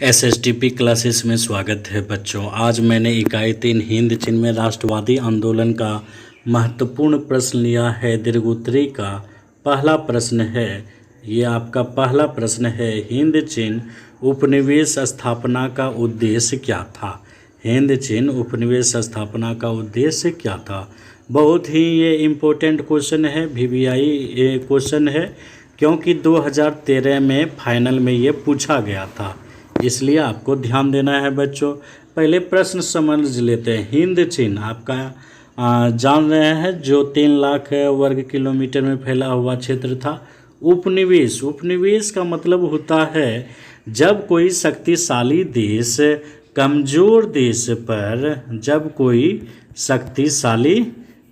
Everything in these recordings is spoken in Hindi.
एसएसटीपी क्लासेस में स्वागत है बच्चों। आज मैंने इकाई 3 हिंद चीन में राष्ट्रवादी आंदोलन का महत्वपूर्ण प्रश्न लिया है। दीर्घोत्तरी का पहला प्रश्न है, ये आपका पहला प्रश्न है, हिंद चीन उपनिवेश स्थापना का उद्देश्य क्या था। हिंद चीन उपनिवेश स्थापना का उद्देश्य क्या था। बहुत ही ये इम्पोर्टेंट क्वेश्चन है, वीवीआई क्वेश्चन है, क्योंकि 2013 में फाइनल में ये पूछा गया था, इसलिए आपको ध्यान देना है बच्चों। पहले प्रश्न समझ लेते हैं। हिंद चीन आपका जान रहे हैं जो 3 लाख वर्ग किलोमीटर में फैला हुआ क्षेत्र था। उपनिवेश, उपनिवेश का मतलब होता है जब कोई शक्तिशाली देश कमज़ोर देश पर, जब कोई शक्तिशाली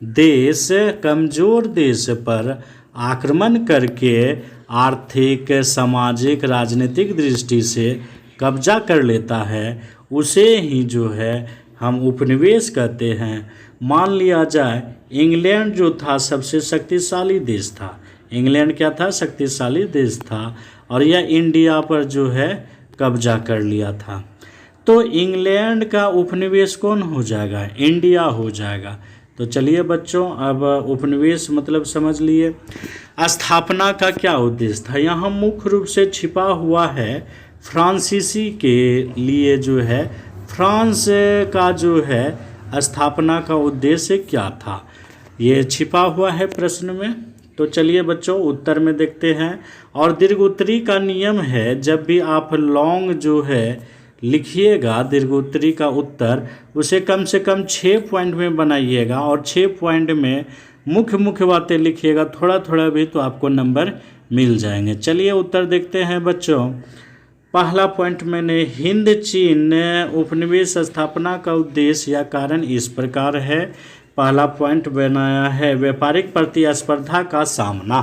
देश कमज़ोर देश पर आक्रमण करके आर्थिक, सामाजिक, राजनीतिक दृष्टि से कब्जा कर लेता है, उसे ही जो है हम उपनिवेश कहते हैं। मान लिया जाए इंग्लैंड जो था सबसे शक्तिशाली देश था। इंग्लैंड क्या था? शक्तिशाली देश था, और यह इंडिया पर जो है कब्जा कर लिया था। तो इंग्लैंड का उपनिवेश कौन हो जाएगा? इंडिया हो जाएगा। तो चलिए बच्चों, अब उपनिवेश मतलब समझ लिए। स्थापना का क्या उद्देश्य था? यहाँ मुख्य रूप से छिपा हुआ है फ्रांसीसी के लिए जो है, फ्रांस का जो है स्थापना का उद्देश्य क्या था, ये छिपा हुआ है प्रश्न में। तो चलिए बच्चों उत्तर में देखते हैं। और दीर्घोत्तरी का नियम है, जब भी आप लॉन्ग जो है लिखिएगा दीर्घोत्तरी का उत्तर, उसे कम से कम 6 पॉइंट में बनाइएगा, और 6 पॉइंट में मुख्य मुख्य बातें लिखिएगा, थोड़ा थोड़ा भी तो आपको नंबर मिल जाएंगे। चलिए उत्तर देखते हैं बच्चों। पहला पॉइंट मैंने हिंद चीन उपनिवेश स्थापना का उद्देश्य या कारण इस प्रकार है। पहला पॉइंट बनाया है व्यापारिक प्रतिस्पर्धा का सामना।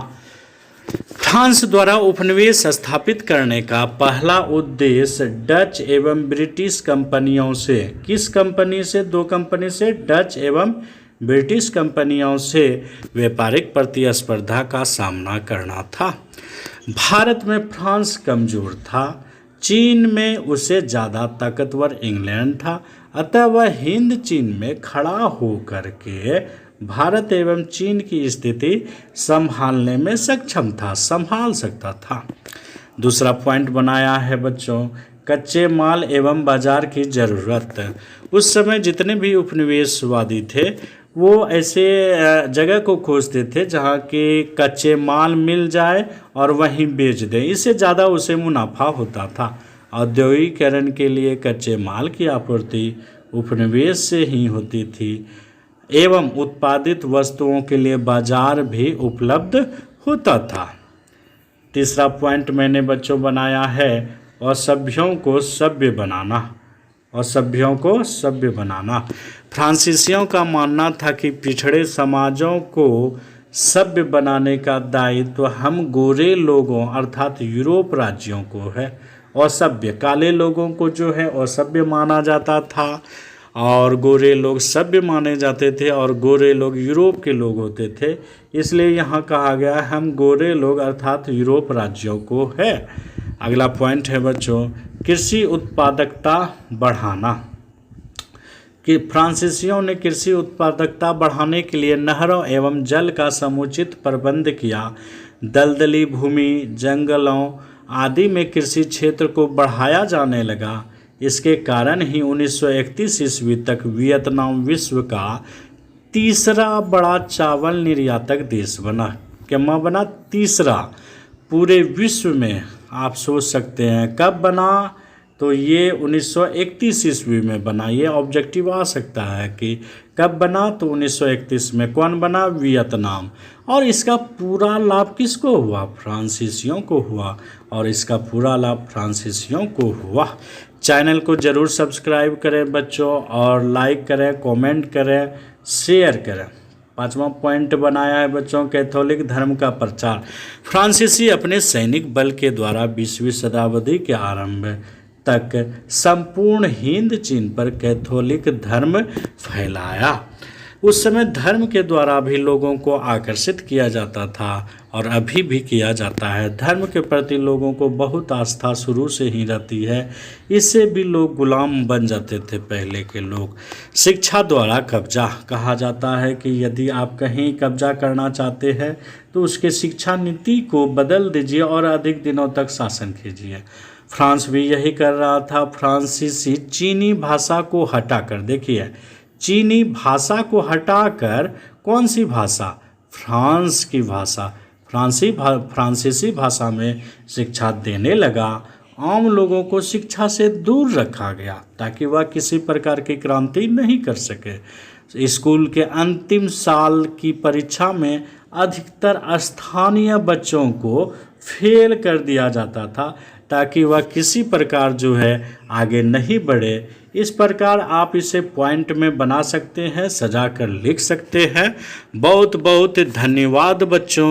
फ्रांस द्वारा उपनिवेश स्थापित करने का पहला उद्देश्य डच एवं ब्रिटिश कंपनियों से, किस कंपनी से? 2 कंपनी से, डच एवं ब्रिटिश कंपनियों से व्यापारिक प्रतिस्पर्धा का सामना करना था। भारत में फ्रांस कमजोर था, चीन में उससे ज़्यादा ताकतवर इंग्लैंड था, अतः वह हिंद चीन में खड़ा होकर के भारत एवं चीन की स्थिति संभालने में सक्षम था, संभाल सकता था। दूसरा पॉइंट बनाया है बच्चों कच्चे माल एवं बाजार की ज़रूरत। उस समय जितने भी उपनिवेशवादी थे वो ऐसे जगह को खोजते थे जहाँ के कच्चे माल मिल जाए और वहीं बेच दें, इससे ज़्यादा उसे मुनाफा होता था। औद्योगिकरण के लिए कच्चे माल की आपूर्ति उपनिवेश से ही होती थी, एवं उत्पादित वस्तुओं के लिए बाजार भी उपलब्ध होता था। तीसरा पॉइंट मैंने बच्चों बनाया है असभ्यों को सभ्य बनाना। असभ्यों को सभ्य बनाना। फ्रांसीसियों का मानना था कि पिछड़े समाजों को सभ्य बनाने का दायित्व हम गोरे लोगों अर्थात यूरोप राज्यों को है। असभ्य, काले लोगों को जो है असभ्य माना जाता था, और गोरे लोग सभ्य माने जाते थे, और गोरे लोग यूरोप के लोग होते थे। इसलिए यहाँ कहा गया हम गोरे लोग अर्थात यूरोप राज्यों को है। अगला पॉइंट है बच्चों कृषि उत्पादकता बढ़ाना। कि फ्रांसीसियों ने कृषि उत्पादकता बढ़ाने के लिए नहरों एवं जल का समुचित प्रबंध किया। दलदली भूमि, जंगलों आदि में कृषि क्षेत्र को बढ़ाया जाने लगा। इसके कारण ही 1931 ईस्वी तक वियतनाम विश्व का तीसरा बड़ा चावल निर्यातक देश बना। क्या बना? तीसरा पूरे विश्व में। आप सोच सकते हैं कब बना? तो ये 1931 ईस्वी में बना। ये ऑब्जेक्टिव आ सकता है कि कब बना, तो 1931 में। कौन बना? वियतनाम। और इसका पूरा लाभ किसको हुआ? फ्रांसीसियों को हुआ, और इसका पूरा लाभ फ्रांसीसियों को हुआ। चैनल को ज़रूर सब्सक्राइब करें बच्चों, और लाइक करें, कमेंट करें, शेयर करें। 5वां पॉइंट बनाया है बच्चों कैथोलिक धर्म का प्रचार। फ्रांसीसी अपने सैनिक बल के द्वारा 20वीं शताब्दी के आरंभ तक संपूर्ण हिंद चीन पर कैथोलिक धर्म फैलाया। उस समय धर्म के द्वारा भी लोगों को आकर्षित किया जाता था और अभी भी किया जाता है। धर्म के प्रति लोगों को बहुत आस्था शुरू से ही रहती है। इससे भी लोग गुलाम बन जाते थे पहले के लोग। शिक्षा द्वारा कब्जा कहा जाता है कि यदि आप कहीं कब्जा करना चाहते हैं तो उसके शिक्षा नीति को बदल दीजिए और अधिक दिनों तक शासन कीजिए। फ्रांस भी यही कर रहा था। फ्रांसीसी चीनी भाषा को हटाकर, देखिए, चीनी भाषा को हटाकर कौन सी भाषा, फ्रांस की भाषा, फ्रांसीसी भाषा में शिक्षा देने लगा। आम लोगों को शिक्षा से दूर रखा गया ताकि वह किसी प्रकार की क्रांति नहीं कर सके। स्कूल के अंतिम साल की परीक्षा में अधिकतर स्थानीय बच्चों को फेल कर दिया जाता था ताकि वह किसी प्रकार जो है आगे नहीं बढ़े। इस प्रकार आप इसे पॉइंट में बना सकते हैं, सजा कर लिख सकते हैं। बहुत बहुत धन्यवाद बच्चों।